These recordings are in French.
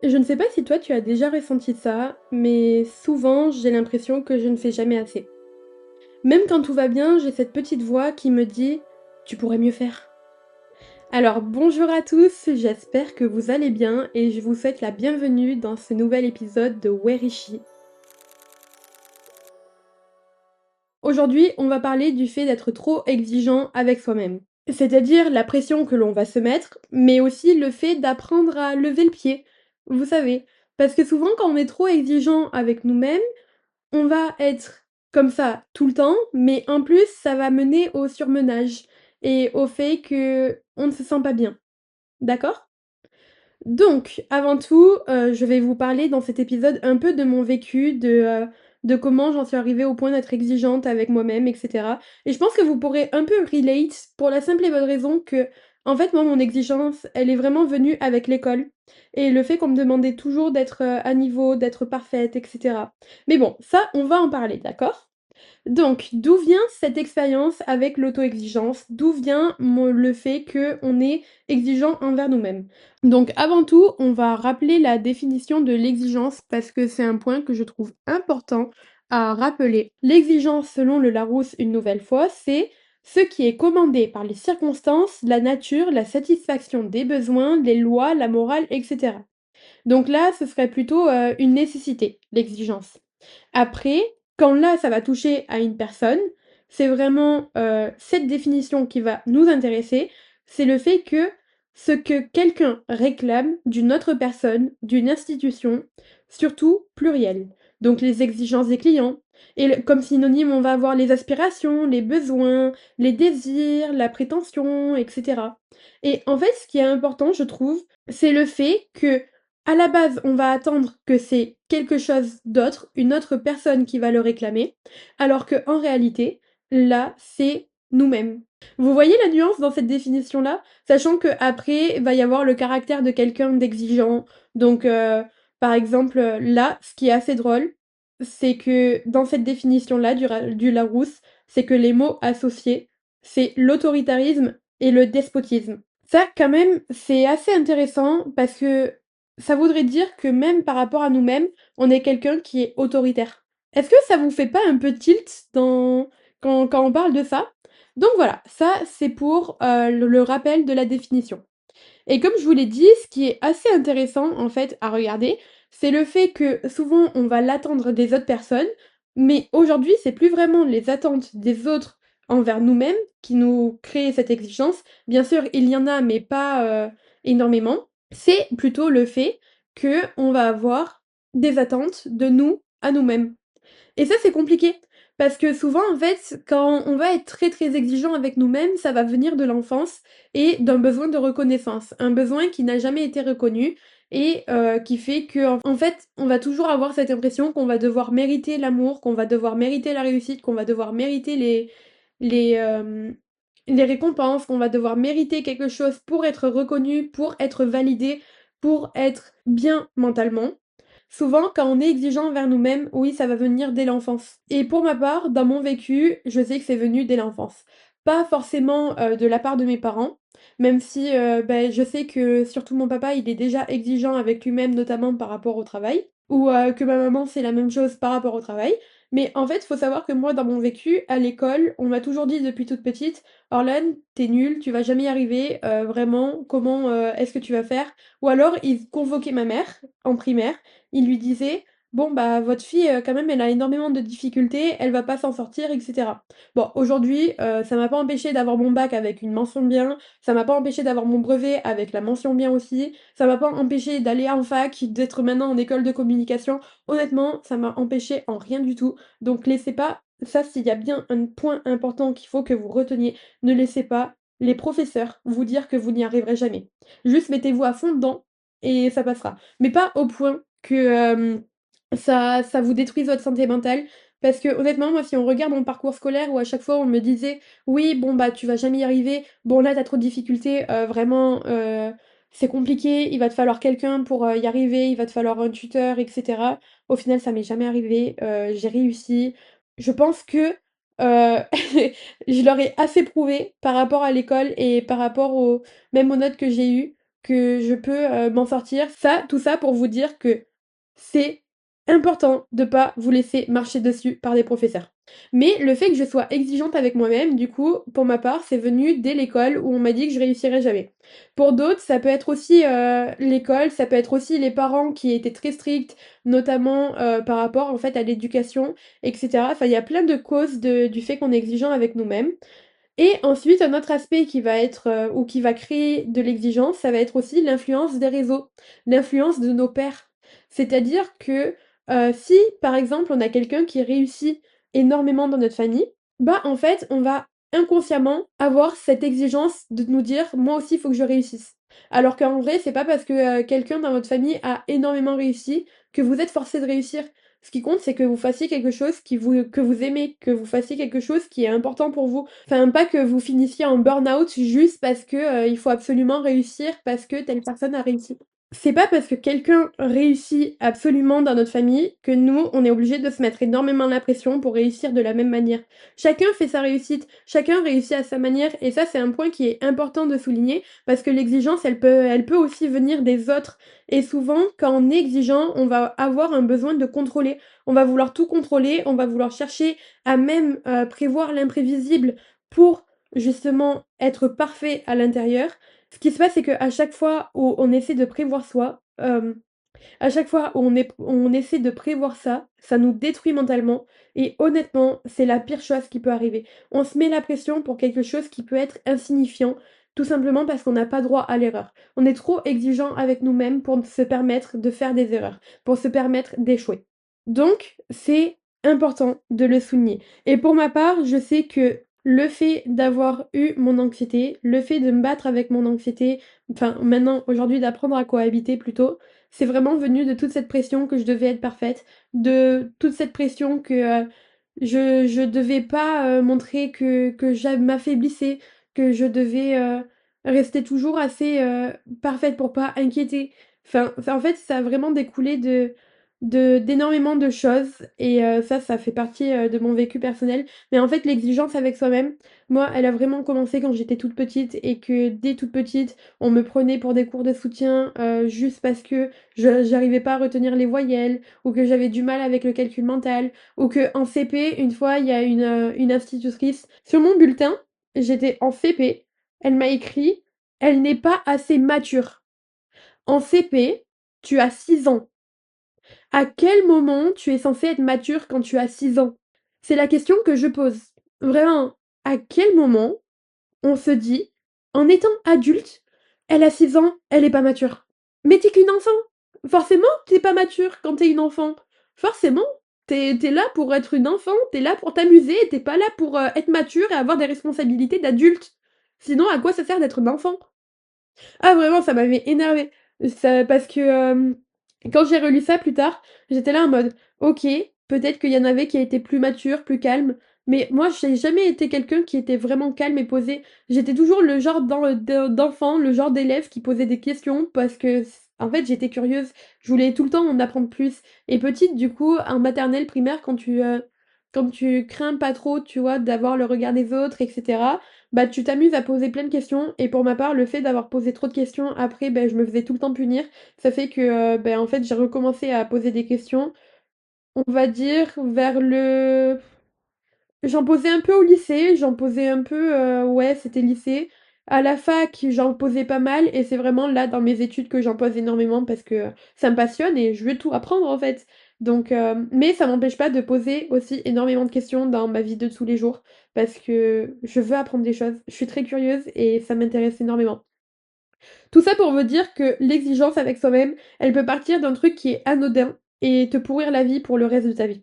Je ne sais pas si toi tu as déjà ressenti ça, mais souvent j'ai l'impression que je ne fais jamais assez. Même quand tout va bien, j'ai cette petite voix qui me dit: «Tu pourrais mieux faire». Alors bonjour à tous, j'espère que vous allez bien et je vous souhaite la bienvenue dans ce nouvel épisode de Werishi. Aujourd'hui, on va parler du fait d'être trop exigeant avec soi-même. C'est-à-dire la pression que l'on va se mettre, mais aussi le fait d'apprendre à lever le pied. Vous savez, parce que souvent quand on est trop exigeant avec nous-mêmes, on va être comme ça tout le temps, mais en plus, ça va mener au surmenage et au fait que on ne se sent pas bien. D'accord? Donc, avant tout, je vais vous parler dans cet épisode un peu de mon vécu, de comment j'en suis arrivée au point d'être exigeante avec moi-même et cetera et je pense que vous pourrez un peu relate pour la simple et bonne raison que, en fait, moi, mon exigence, elle est vraiment venue avec l'école et le fait qu'on me demandait toujours d'être, à niveau, d'être parfaite et cetera. Mais bon, ça, on va en parler, d'accord? Donc, d'où vient cette expérience avec l'auto-exigence? D'où vient le fait qu'on est exigeant envers nous-mêmes? Donc, avant tout, on va rappeler la définition de l'exigence parce que c'est un point que je trouve important à rappeler. L'exigence, selon le Larousse, une nouvelle fois, c'est ce qui est commandé par les circonstances, la nature, la satisfaction des besoins, les lois, la morale, etc. Donc là, ce serait plutôt une nécessité, l'exigence. Après, quand là, ça va toucher à une personne, c'est vraiment, cette définition qui va nous intéresser, c'est le fait que ce que quelqu'un réclame d'une autre personne, d'une institution, surtout pluriel. Donc les exigences des clients et comme synonyme, on va avoir les aspirations, les besoins, les désirs, la prétention, et cetera. Et en fait, ce qui est important, je trouve, c'est le fait que à la base, on va attendre que c'est quelque chose d'autre, une autre personne qui va le réclamer, alors que en réalité, là, c'est nous-mêmes. Vous voyez la nuance dans cette définition-là? Sachant qu'après, va y avoir le caractère de quelqu'un d'exigeant. Donc, par exemple, là, ce qui est assez drôle, c'est que dans cette définition-là du Larousse, c'est que les mots associés, c'est l'autoritarisme et le despotisme. Ça, quand même, c'est assez intéressant parce que ça voudrait dire que même par rapport à nous-mêmes, on est quelqu'un qui est autoritaire. Est-ce que ça vous fait pas un peu tilt quand on parle de ça? Donc voilà, ça c'est pour le rappel de la définition. Et comme je vous l'ai dit, ce qui est assez intéressant en fait à regarder, c'est le fait que souvent on va l'attendre des autres personnes, mais aujourd'hui c'est plus vraiment les attentes des autres envers nous-mêmes qui nous créent cette exigence. Bien sûr, il y en a, mais pas énormément. C'est plutôt le fait que on va avoir des attentes de nous à nous-mêmes. Et ça, c'est compliqué. Parce que souvent, en fait, quand on va être très très exigeant avec nous-mêmes, ça va venir de l'enfance et d'un besoin de reconnaissance. Un besoin qui n'a jamais été reconnu et qui fait que, en fait, on va toujours avoir cette impression qu'on va devoir mériter l'amour, qu'on va devoir mériter la réussite, qu'on va devoir mériter les, euh, les récompenses, qu'on va devoir mériter quelque chose pour être reconnu, pour être validé, pour être bien mentalement. Souvent, quand on est exigeant envers nous-mêmes, oui, ça va venir dès l'enfance. Et pour ma part, dans mon vécu, je sais que c'est venu dès l'enfance. Pas forcément de la part de mes parents, même si ben, je sais que surtout mon papa, il est déjà exigeant avec lui-même, notamment par rapport au travail, ou que ma maman, c'est la même chose par rapport au travail. Mais en fait, il faut savoir que moi, dans mon vécu, à l'école, on m'a toujours dit depuis toute petite, Orlan, t'es nulle, tu vas jamais y arriver, vraiment, comment est-ce que tu vas faire? Ou alors, ils convoquaient ma mère en primaire il lui disait: «Bon, bah, votre fille, quand même, elle a énormément de difficultés, elle va pas s'en sortir et cetera». Bon, aujourd'hui, ça m'a pas empêché d'avoir mon bac avec une mention bien, ça m'a pas empêché d'avoir mon brevet avec la mention bien aussi, ça m'a pas empêché d'aller en fac, d'être maintenant en école de communication. Honnêtement, ça m'a empêché en rien du tout, donc laissez pas ça, s'il y a bien un point important qu'il faut que vous reteniez, ne laissez pas les professeurs vous dire que vous n'y arriverez jamais. Juste mettez-vous à fond dedans et ça passera. Mais pas au point que ça vous détruise votre santé mentale. Parce que honnêtement, moi, si on regarde mon parcours scolaire où à chaque fois on me disait oui, bon bah tu vas jamais y arriver, bon là t'as trop de difficultés, vraiment c'est compliqué, il va te falloir quelqu'un pour y arriver, il va te falloir un tuteur, etc. Au final, ça m'est jamais arrivé, j'ai réussi. Je pense que je leur ai assez prouvé par rapport à l'école et par rapport même aux notes que j'ai eues que je peux, m'en sortir. Ça, tout ça pour vous dire que c'est important de pas vous laisser marcher dessus par des professeurs. Mais le fait que je sois exigeante avec moi-même, du coup, pour ma part, c'est venu dès l'école où on m'a dit que je réussirais jamais. Pour d'autres, ça peut être aussi, l'école, ça peut être aussi les parents qui étaient très stricts, notamment, par rapport, en fait, à l'éducation et cetera. Enfin, il y a plein de causes du fait qu'on est exigeant avec nous-mêmes. Et ensuite, un autre aspect qui va être, ou qui va créer de l'exigence, ça va être aussi l'influence des réseaux, l'influence de nos pairs. C'est-à-dire que, si, par exemple, on a quelqu'un qui réussit énormément dans notre famille, bah, en fait, on va inconsciemment avoir cette exigence de nous dire: «Moi aussi, il faut que je réussisse». Alors qu'en vrai, c'est pas parce que, quelqu'un dans votre famille a énormément réussi que vous êtes forcé de réussir. Ce qui compte, c'est que vous fassiez quelque chose que vous aimez, que vous fassiez quelque chose qui est important pour vous. Enfin, pas que vous finissiez en burn-out juste parce que, il faut absolument réussir parce que telle personne a réussi. C'est pas parce que quelqu'un réussit absolument dans notre famille que nous, on est obligé de se mettre énormément la pression pour réussir de la même manière. Chacun fait sa réussite, chacun réussit à sa manière et ça, c'est un point qui est important de souligner parce que l'exigence, elle peut aussi venir des autres et souvent, quand on est exigeant, on va avoir un besoin de contrôler. On va vouloir tout contrôler, on va vouloir chercher à même, prévoir l'imprévisible pour justement être parfait à l'intérieur. Ce qui se passe, c'est qu'à chaque fois où on essaie de prévoir soi, à chaque fois où on essaie de prévoir ça, ça nous détruit mentalement et honnêtement, c'est la pire chose qui peut arriver. On se met la pression pour quelque chose qui peut être insignifiant, tout simplement parce qu'on n'a pas droit à l'erreur. On est trop exigeant avec nous-mêmes pour se permettre de faire des erreurs, pour se permettre d'échouer. Donc, c'est important de le souligner. Et pour ma part, je sais que le fait d'avoir eu mon anxiété, le fait de me battre avec mon anxiété, enfin maintenant, aujourd'hui, d'apprendre à cohabiter plutôt, c'est vraiment venu de toute cette pression que je devais être parfaite, de toute cette pression que, je devais pas, montrer que m'affaiblissais, que je devais, rester toujours assez, parfaite pour pas inquiéter. Enfin, en fait, ça a vraiment découlé d'énormément de choses et ça fait partie, de mon vécu personnel. Mais en fait, l'exigence avec soi-même, moi, elle a vraiment commencé quand j'étais toute petite et que dès toute petite, on me prenait pour des cours de soutien, juste parce que j'arrivais pas à retenir les voyelles ou que j'avais du mal avec le calcul mental ou qu'en CP, une fois, il y a une institutrice sur mon bulletin, j'étais en CP, elle m'a écrit: «Elle n'est pas assez mature». En CP, tu as 6 ans. À quel moment tu es censé être mature quand tu as 6 ans? C'est la question que je pose. Vraiment, à quel moment on se dit: «En étant adulte, elle a 6 ans, elle est pas mature». Mais tu es qu'une enfant! Forcément, tu es pas mature quand tu es une enfant. Forcément, tu es là pour être une enfant, tu es là pour t'amuser, tu es pas là pour, être mature et avoir des responsabilités d'adulte. Sinon, à quoi ça sert d'être un enfant? Ah vraiment, ça m'avait énervée. Ça parce que, quand j'ai relu ça plus tard, j'étais là en mode: «OK, peut-être qu'il y en avait qui étaient plus matures, plus calmes», mais moi j'ai jamais été quelqu'un qui était vraiment calme et posé. J'étais toujours le genre d'enfant, le genre d'élève qui posait des questions parce que en fait, j'étais curieuse. Je voulais tout le temps en apprendre plus et petite, du coup, en maternelle, primaire, quand tu crains pas trop, tu vois, d'avoir le regard des autres et cetera, bah, tu t'amuses à poser plein de questions et pour ma part, le fait d'avoir posé trop de questions, après, beh, je me faisais tout le temps punir. Ça fait que, beh, en fait, j'ai recommencé à poser des questions, on va dire vers le j'en posais un peu au lycée, j'en posais un peu, ouais, c'était lycée. À la fac, j'en posais pas mal et c'est vraiment là, dans mes études, que j'en pose énormément parce que ça me passionne et je veux tout apprendre, en fait. Donc, mais ça m'empêche pas de poser aussi énormément de questions dans ma vie de tous les jours parce que je veux apprendre des choses. Je suis très curieuse et ça m'intéresse énormément. Tout ça pour vous dire que l'exigence avec soi-même, elle peut partir d'un truc qui est anodin et te pourrir la vie pour le reste de ta vie.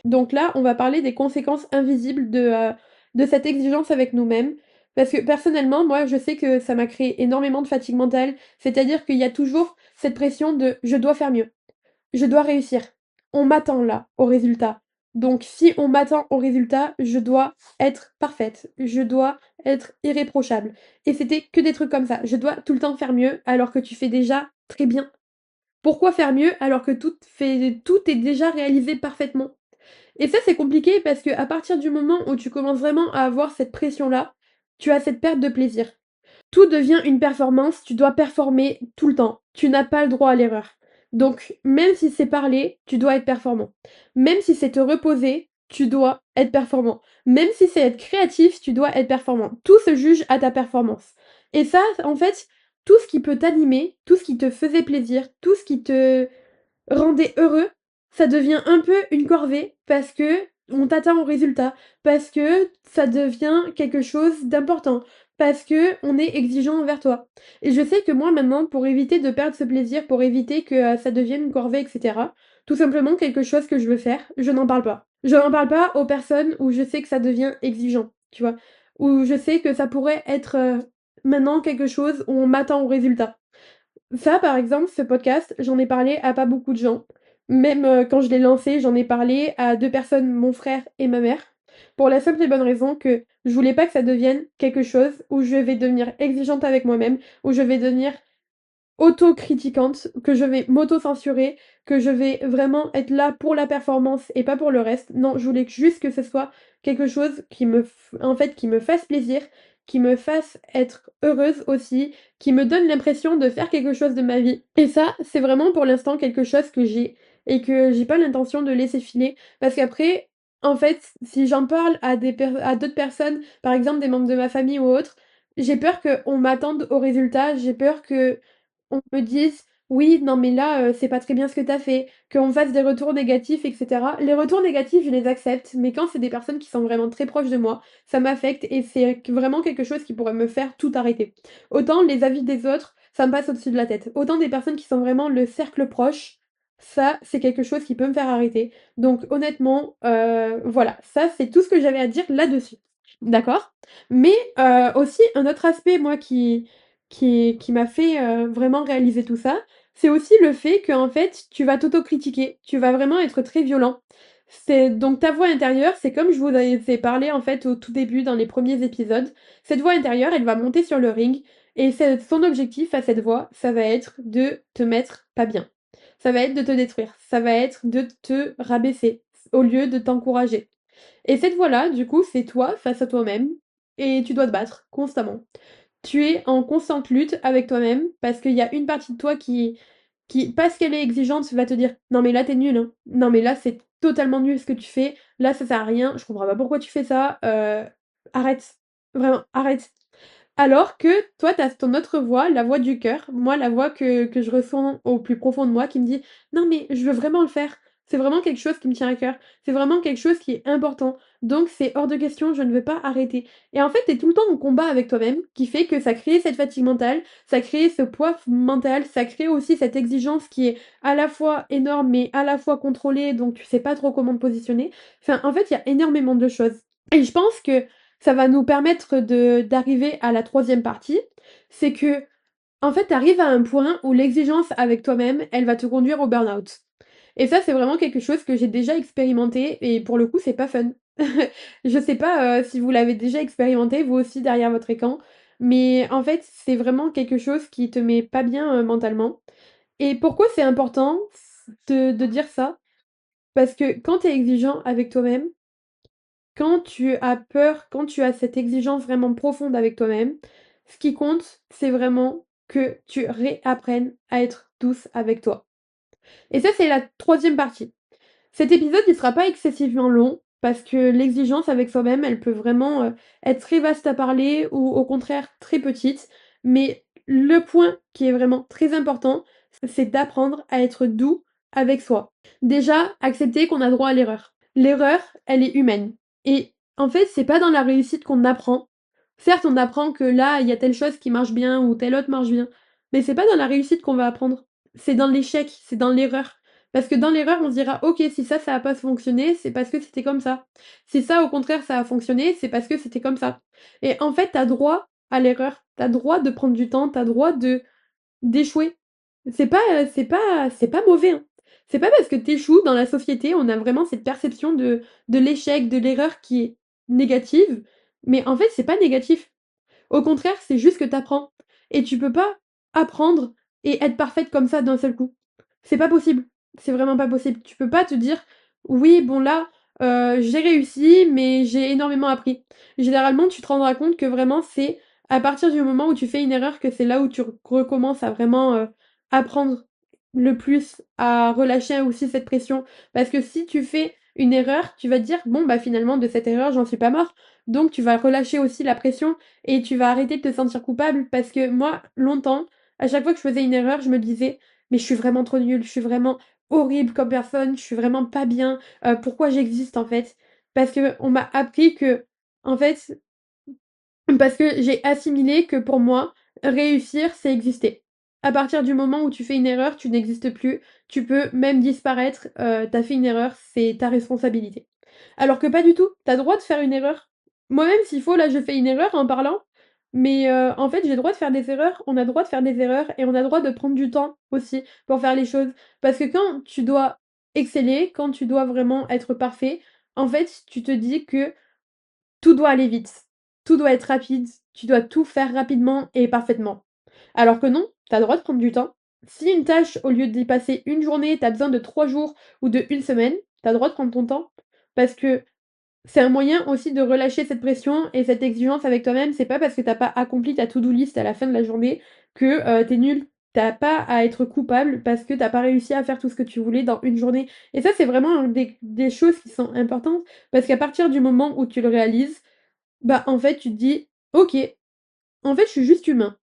Donc là, on va parler des conséquences invisibles de cette exigence avec nous-mêmes. Parce que personnellement, moi, je sais que ça m'a créé énormément de fatigue mentale. C'est-à-dire qu'il y a toujours cette pression de je dois faire mieux, je dois réussir. On m'attend là, au résultat. Donc si on m'attend au résultat, je dois être parfaite, je dois être irréprochable. Et c'était que des trucs comme ça. Je dois tout le temps faire mieux alors que tu fais déjà très bien. Pourquoi faire mieux alors que tout est déjà réalisé parfaitement? Et ça, c'est compliqué parce qu'à partir du moment où tu commences vraiment à avoir cette pression-là, tu as cette perte de plaisir. Tout devient une performance, tu dois performer tout le temps. Tu n'as pas le droit à l'erreur. Donc, même si c'est parler, tu dois être performant. Même si c'est te reposer, tu dois être performant. Même si c'est être créatif, tu dois être performant. Tout se juge à ta performance. Et ça, en fait, tout ce qui peut t'animer, tout ce qui te faisait plaisir, tout ce qui te rendait heureux, ça devient un peu une corvée parce que on t'atteint au résultat, parce que ça devient quelque chose d'important, parce que on est exigeant envers toi. Et je sais que moi maintenant, pour éviter de perdre ce plaisir, pour éviter que ça devienne une corvée, etc., tout simplement quelque chose que je veux faire, je n'en parle pas. Je n'en parle pas aux personnes où je sais que ça devient exigeant, tu vois, où je sais que ça pourrait être maintenant quelque chose où on m'attend au résultat. Ça, par exemple, ce podcast, j'en ai parlé à pas beaucoup de gens. Même quand je l'ai lancé, j'en ai parlé à 2 personnes, mon frère et ma mère, pour la simple et bonne raison que je voulais pas que ça devienne quelque chose où je vais devenir exigeante avec moi-même, où je vais devenir auto-critiquante, que je vais m'auto-censurer, que je vais vraiment être là pour la performance et pas pour le reste. Non, je voulais juste que ce soit quelque chose qui en fait, qui me fasse plaisir, qui me fasse être heureuse aussi, qui me donne l'impression de faire quelque chose de ma vie. Et ça, c'est vraiment pour l'instant quelque chose que j'ai et que j'ai pas l'intention de laisser filer parce qu'après, en fait, si j'en parle à à d'autres personnes, par exemple des membres de ma famille ou autres, j'ai peur qu'on m'attende au résultat, j'ai peur que on me dise: «Oui, non mais là, c'est pas très bien ce que tu as fait», qu'on fasse des retours négatifs et cetera. Les retours négatifs, je les accepte, mais quand c'est des personnes qui sont vraiment très proches de moi, ça m'affecte et c'est vraiment quelque chose qui pourrait me faire tout arrêter. Autant les avis des autres, ça me passe au-dessus de la tête. Autant des personnes qui sont vraiment le cercle proche, ça, c'est quelque chose qui peut me faire arrêter. Donc honnêtement, voilà, ça, c'est tout ce que j'avais à dire là-dessus. D'accord? Mais aussi un autre aspect, moi, qui m'a fait, vraiment réaliser tout ça, c'est aussi le fait qu'en fait, tu vas t'autocritiquer. Tu vas vraiment être très violent. C'est donc ta voix intérieure, c'est comme je vous avais fait parler, en fait, au tout début dans les premiers épisodes. Cette voix intérieure, elle va monter sur le ring et c'est son objectif à cette voix, ça va être de te mettre pas bien. Ça va être de te détruire. Ça va être de te rabaisser au lieu de t'encourager. Et cette voix-là, du coup, c'est toi face à toi-même et tu dois te battre constamment. Tu es en constante lutte avec toi-même parce qu'il y a une partie de toi qui parce qu'elle est exigeante, va te dire: «Non mais là, t'es nul, hein. Non mais là, c'est totalement nul ce que tu fais. Là, ça sert à rien. Je comprends pas pourquoi tu fais ça. Arrête. Vraiment, arrête». Alors que toi, tu as ton autre voix, la voix du cœur, moi, la voix que je ressens au plus profond de moi qui me dit: «Non mais je veux vraiment le faire. C'est vraiment quelque chose qui me tient à cœur. C'est vraiment quelque chose qui est important. Donc c'est hors de question, je ne veux pas arrêter». Et en fait, tu es tout le temps en combat avec toi-même, qui fait que ça crée cette fatigue mentale, ça crée ce poids mental, ça crée aussi cette exigence qui est à la fois énorme, mais à la fois contrôlée, donc tu sais pas trop comment te positionner. Enfin, en fait, il y a énormément de choses. Et je pense que ça va nous permettre de d'arriver à la troisième partie, c'est que, en fait, tu arrives à un point où l'exigence avec toi-même, elle va te conduire au burn-out. Et ça, c'est vraiment quelque chose que j'ai déjà expérimenté et pour le coup, c'est pas fun. Je sais pas, si vous l'avez déjà expérimenté, vous aussi derrière votre écran, mais en fait, c'est vraiment quelque chose qui te met pas bien, mentalement. Et pourquoi c'est important de dire ça? Parce que quand tu es exigeant avec toi-même, quand tu as peur, quand tu as cette exigence vraiment profonde avec toi-même, ce qui compte, c'est vraiment que tu réapprennes à être douce avec toi. Et ça, c'est la troisième partie. Cet épisode, il sera pas excessivement long parce que l'exigence avec soi-même, elle peut vraiment être très vaste à parler ou au contraire très petite. Mais le point qui est vraiment très important, c'est d'apprendre à être doux avec soi. Déjà, accepter qu'on a droit à l'erreur. L'erreur, elle est humaine. Et en fait, c'est pas dans la réussite qu'on apprend. Certes, on apprend que là, il y a telle chose qui marche bien ou telle autre marche bien. Mais c'est pas dans la réussite qu'on va apprendre. C'est dans l'échec, c'est dans l'erreur. Parce que dans l'erreur, on se dira: «OK, si ça a pas fonctionné, c'est parce que c'était comme ça. Si ça, au contraire, ça a fonctionné, c'est parce que c'était comme ça». Et en fait, tu as droit à l'erreur. Tu as droit de prendre du temps, tu as droit de d'échouer. C'est pas mauvais, hein. C'est pas parce que tu échoues dans la société, on a vraiment cette perception de l'échec, de l'erreur qui est négative, mais en fait, c'est pas négatif. Au contraire, c'est juste que tu apprends et tu peux pas apprendre et être parfaite comme ça d'un seul coup. C'est pas possible. C'est vraiment pas possible. Tu peux pas te dire: «Oui, bon là, j'ai réussi, mais j'ai énormément appris». Généralement, tu te rendras compte que vraiment c'est À partir du moment où tu fais une erreur, que c'est là où tu recommences à vraiment apprendre le plus, à relâcher aussi cette pression. Parce que si tu fais une erreur, tu vas te dire, bon, bah finalement, de cette erreur, j'en suis pas mort. Donc tu vas relâcher aussi la pression et tu vas arrêter de te sentir coupable. Parce que moi, longtemps, à chaque fois que je faisais une erreur, je me disais, mais je suis vraiment trop nulle, je suis vraiment horrible comme personne, je suis vraiment pas bien, pourquoi j'existe en fait? Parce que on m'a appris que, en fait, parce que j'ai assimilé que pour moi, réussir, c'est exister. À partir du moment où tu fais une erreur, tu n'existes plus, tu peux même disparaître, tu fait une erreur, c'est ta responsabilité. Alors que pas du tout, t'as droit de faire une erreur. Moi-même, s'il faut, là, je fais une erreur en parlant, mais en fait, j'ai le droit de faire des erreurs, on a le droit de faire des erreurs et on a le droit de prendre du temps aussi pour faire les choses. Parce que quand tu dois exceller, quand tu dois vraiment être parfait, en fait, tu te dis que tout doit aller vite, tout doit être rapide, tu dois tout faire rapidement et parfaitement. Alors que non, tu as le droit de prendre du temps. Si une tâche, au lieu d'y passer une journée, tu as besoin de 3 jours ou de une semaine, tu as le droit de prendre ton temps. Parce que c'est un moyen aussi de relâcher cette pression et cette exigence avec toi-même. C'est pas parce que t'as pas accompli ta to-do list à la fin de la journée que tu nul. T'as pas à être coupable parce que t'as pas réussi à faire tout ce que tu voulais dans une journée. Et ça, c'est vraiment des choses qui sont importantes parce qu'à partir du moment où tu le réalises, bah, en fait, tu te dis: «OK, en fait, je suis juste humain.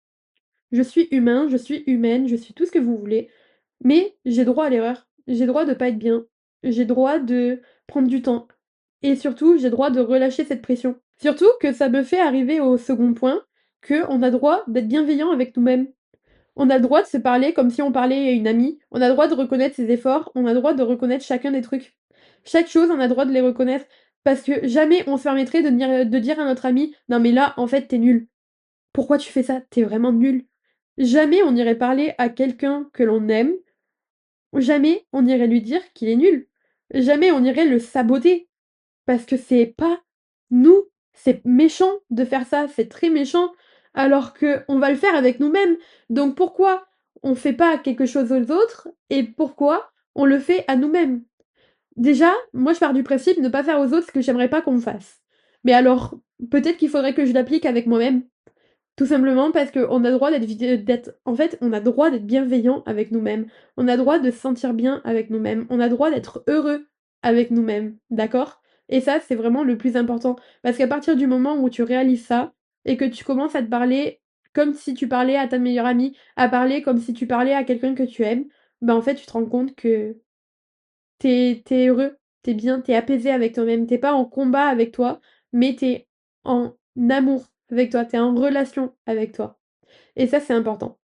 Je suis humain, je suis humaine, je suis tout ce que vous voulez, mais j'ai droit à l'erreur. J'ai droit de pas être bien. J'ai droit de prendre du temps et surtout, j'ai droit de relâcher cette pression». Surtout que ça me fait arriver au second point, qu'on a droit d'être bienveillant avec nous-mêmes. On a le droit de se parler comme si on parlait à une amie. On a le droit de reconnaître ses efforts. On a le droit de reconnaître chacun des trucs. Chaque chose, on a le droit de les reconnaître. Parce que jamais on se permettrait de dire à notre ami: «Non mais là, en fait, t'es nul. Pourquoi tu fais ça? T'es vraiment nul». Jamais on irait parler à quelqu'un que l'on aime, jamais on irait lui dire qu'il est nul. Jamais on irait le saboter. Parce que c'est pas nous. C'est méchant de faire ça, c'est très méchant, alors que on va le faire avec nous-mêmes. Donc pourquoi on fait pas quelque chose aux autres et pourquoi on le fait à nous-mêmes? Déjà, moi je pars du principe ne pas faire aux autres ce que j'aimerais pas qu'on me fasse. Mais alors, peut-être qu'il faudrait que je l'applique avec moi-même. Tout simplement parce qu'on a le droit d'être en fait, on a le droit d'être bienveillant avec nous-mêmes. On a le droit de se sentir bien avec nous-mêmes. On a le droit d'être heureux avec nous-mêmes, d'accord? Et ça, c'est vraiment le plus important. Parce qu'à partir du moment où tu réalises ça et que tu commences à te parler comme si tu parlais à ta meilleure amie, à parler comme si tu parlais à quelqu'un que tu aimes, bah, en fait, tu te rends compte que t'es heureux, t'es bien, t'es apaisé avec toi-même. T'es pas en combat avec toi, mais t'es en amour avec toi, t'es en relation avec toi. Et ça, c'est important.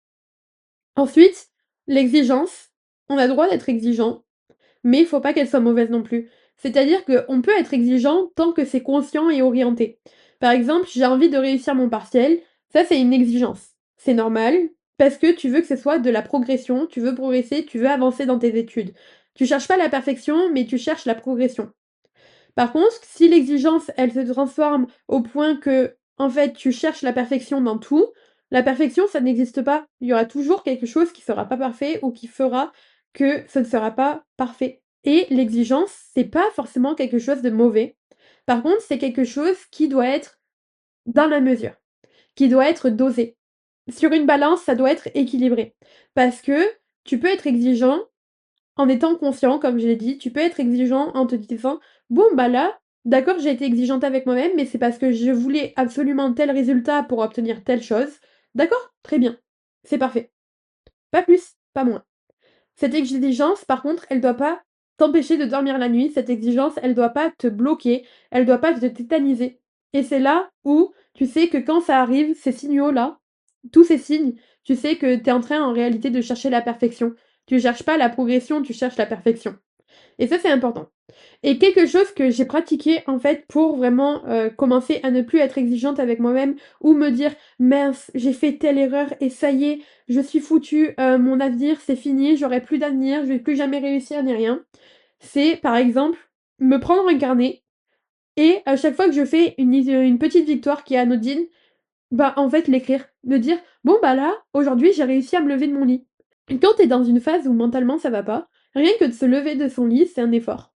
Ensuite, l'exigence. On a le droit d'être exigeant, mais il faut pas qu'elle soit mauvaise non plus. C'est-à-dire qu'on peut être exigeant tant que c'est conscient et orienté. Par exemple, j'ai envie de réussir mon partiel, ça c'est une exigence. C'est normal, parce que tu veux que ce soit de la progression, tu veux progresser, tu veux avancer dans tes études. Tu cherches pas la perfection, mais tu cherches la progression. Par contre, si l'exigence, elle se transforme au point que, en fait, tu cherches la perfection dans tout, la perfection, ça n'existe pas. Il y aura toujours quelque chose qui sera pas parfait ou qui fera que ce ne sera pas parfait. Et l'exigence, c'est pas forcément quelque chose de mauvais. Par contre, c'est quelque chose qui doit être dans la mesure, qui doit être dosé. Sur une balance, ça doit être équilibré. Parce que tu peux être exigeant en étant conscient, comme je l'ai dit, tu peux être exigeant en te disant: «Bon, bah, là, d'accord, j'ai été exigeante avec moi-même, mais c'est parce que je voulais absolument tel résultat pour obtenir telle chose. D'accord, très bien, c'est parfait. Pas plus, pas moins». Cette exigence, par contre, elle doit pas t'empêcher de dormir la nuit. Cette exigence, elle doit pas te bloquer, elle doit pas te tétaniser. Et c'est là où tu sais que quand ça arrive, ces signaux-là, tous ces signes, tu sais que tu es en train en réalité de chercher la perfection. Tu cherches pas la progression, tu cherches la perfection. Et ça, c'est important. Et quelque chose que j'ai pratiqué, en fait, pour vraiment, commencer à ne plus être exigeante avec moi-même ou me dire: «Mince, j'ai fait telle erreur et ça y est, je suis foutue, mon avenir, c'est fini, j'aurai plus d'avenir, je vais plus jamais réussir ni rien». C'est, par exemple, me prendre un carnet et à chaque fois que je fais une petite victoire qui est anodine, bah, en fait, l'écrire. Me dire: «Bon, bah, là, aujourd'hui, j'ai réussi à me lever de mon lit». Et quand tu es dans une phase où mentalement ça va pas, rien que de se lever de son lit, c'est un effort.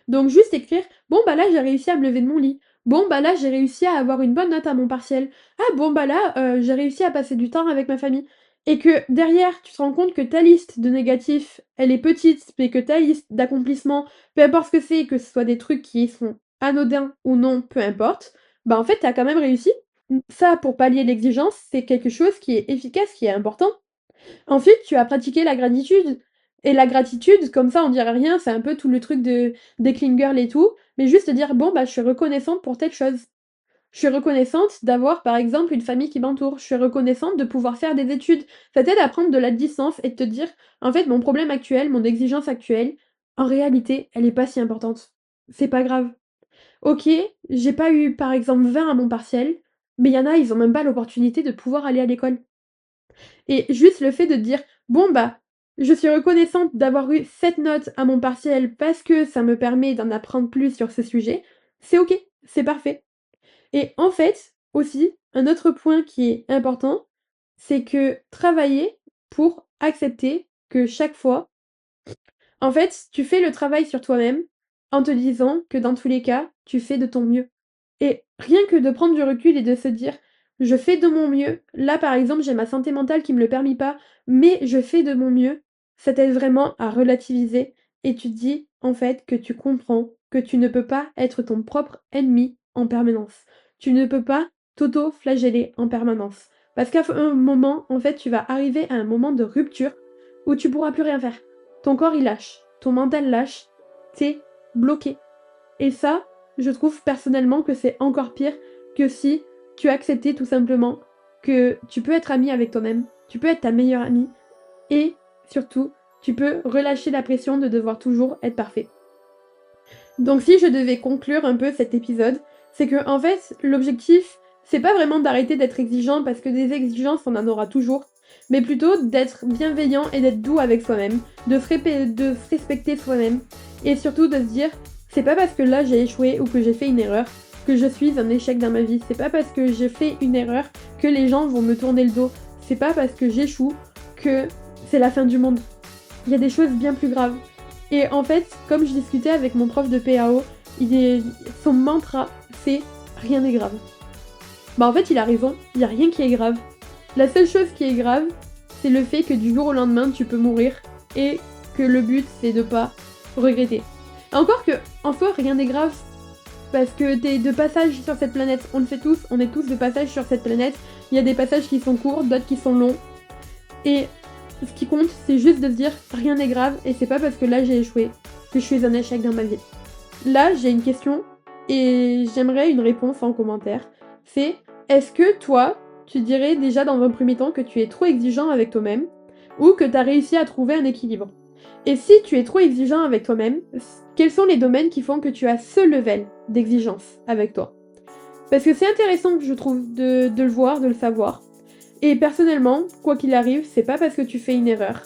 Donc juste écrire: «Bon, bah, là, j'ai réussi à me lever de mon lit. bon bah là j'ai réussi à avoir une bonne note à mon partiel. Ah bon bah là j'ai réussi à passer du temps avec ma famille. Et que derrière tu te rends compte que ta liste de négatifs elle est petite, mais que ta liste d'accomplissements, peu importe ce que ce soit des trucs qui sont anodins ou non, peu importe, bah en fait t'as quand même réussi. Ça pour pallier l'exigence, c'est quelque chose qui est efficace, qui est important. Ensuite, tu as pratiqué la gratitude. Et la gratitude, comme ça, on dirait rien, c'est un peu tout le truc des clean girls et tout, mais juste dire, bon, bah, je suis reconnaissante pour telle chose. Je suis reconnaissante d'avoir, par exemple, une famille qui m'entoure. Je suis reconnaissante de pouvoir faire des études. Ça t'aide à prendre de la distance et de te dire, en fait, mon problème actuel, mon exigence actuelle, en réalité, elle est pas si importante. C'est pas grave. Ok, j'ai pas eu, par exemple, 20 à mon partiel, mais il y en a, ils ont même pas l'opportunité de pouvoir aller à l'école. Et juste le fait de dire, bon bah, je suis reconnaissante d'avoir eu cette note à mon partiel parce que ça me permet d'en apprendre plus sur ce sujet, c'est ok, c'est parfait. Et en fait, aussi, un autre point qui est important, c'est que travailler pour accepter que chaque fois, en fait, tu fais le travail sur toi-même en te disant que dans tous les cas, tu fais de ton mieux. Et rien que de prendre du recul et de se dire: «Je fais de mon mieux». Là, par exemple, j'ai ma santé mentale qui me le permet pas, mais je fais de mon mieux. Ça t'aide vraiment à relativiser et tu te dis, en fait, que tu comprends que tu ne peux pas être ton propre ennemi en permanence. Tu ne peux pas t'auto-flageller en permanence. Parce qu'à un moment, en fait, tu vas arriver à un moment de rupture où tu pourras plus rien faire. Ton corps, il lâche, ton mental lâche, tu bloqué. Et ça, je trouve personnellement que c'est encore pire que si tu acceptais tout simplement que tu peux être ami avec toi-même, tu peux être ta meilleure amie, et surtout, tu peux relâcher la pression de devoir toujours être parfait. Donc si je devais conclure un peu cet épisode, c'est que en fait, l'objectif, c'est pas vraiment d'arrêter d'être exigeant parce que des exigences, on en aura toujours, mais plutôt d'être bienveillant et d'être doux avec soi-même, de se respecter soi-même, et surtout de se dire, c'est pas parce que là j'ai échoué ou que j'ai fait une erreur que je suis un échec dans ma vie, c'est pas parce que j'ai fait une erreur que les gens vont me tourner le dos, c'est pas parce que j'échoue que c'est la fin du monde. Il y a des choses bien plus graves. Et en fait, comme je discutais avec mon prof de PAO, son mantra, c'est rien n'est grave. Bah en fait, il a raison, il n'y a rien qui est grave. La seule chose qui est grave, c'est le fait que du jour au lendemain, tu peux mourir et que le but, c'est de pas regretter. Encore que, en soi, rien n'est grave parce que t'es de passage sur cette planète. On le sait tous, on est tous de passage sur cette planète. Il y a des passages qui sont courts, d'autres qui sont longs. Et ce qui compte, c'est juste de se dire rien n'est grave et c'est pas parce que là j'ai échoué que je suis un échec dans ma vie. Là, j'ai une question et j'aimerais une réponse en commentaire. C'est, est-ce que toi, tu dirais déjà dans un premier temps que tu es trop exigeant avec toi-même ou que tu as réussi à trouver un équilibre? Et si tu es trop exigeant avec toi-même, quels sont les domaines qui font que tu as ce level d'exigence avec toi? Parce que c'est intéressant, je trouve, de le voir, de le savoir. Et personnellement, quoi qu'il arrive, c'est pas parce que tu fais une erreur,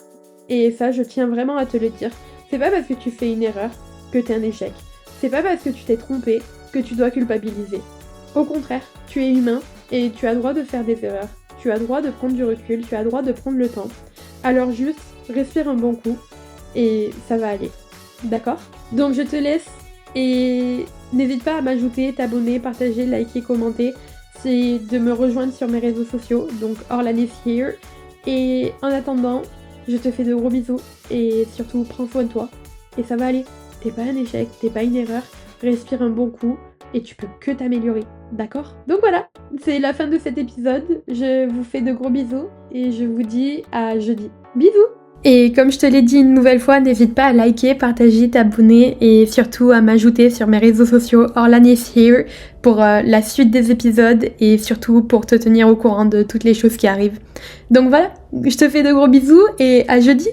et ça je tiens vraiment à te le dire, c'est pas parce que tu fais une erreur que t'es un échec. C'est pas parce que tu t'es trompé que tu dois culpabiliser. Au contraire, tu es humain et tu as droit de faire des erreurs. Tu as droit de prendre du recul, tu as droit de prendre le temps. Alors juste, respire un bon coup et ça va aller. D'accord? Donc je te laisse et n'hésite pas à m'ajouter, t'abonner, partager, liker, commenter. C'est de me rejoindre sur mes réseaux sociaux, donc Orlan is here. Et en attendant, je te fais de gros bisous et surtout prends soin de toi. Et ça va aller. T'es pas un échec, t'es pas une erreur. Respire un bon coup et tu peux que t'améliorer. D'accord? Donc voilà, c'est la fin de cet épisode. Je vous fais de gros bisous et je vous dis à jeudi. Bisous! Et comme je te l'ai dit une nouvelle fois, n'hésite pas à liker, partager, t'abonner et surtout à m'ajouter sur mes réseaux sociaux Orlan is here pour la suite des épisodes et surtout pour te tenir au courant de toutes les choses qui arrivent. Donc voilà, je te fais de gros bisous et à jeudi!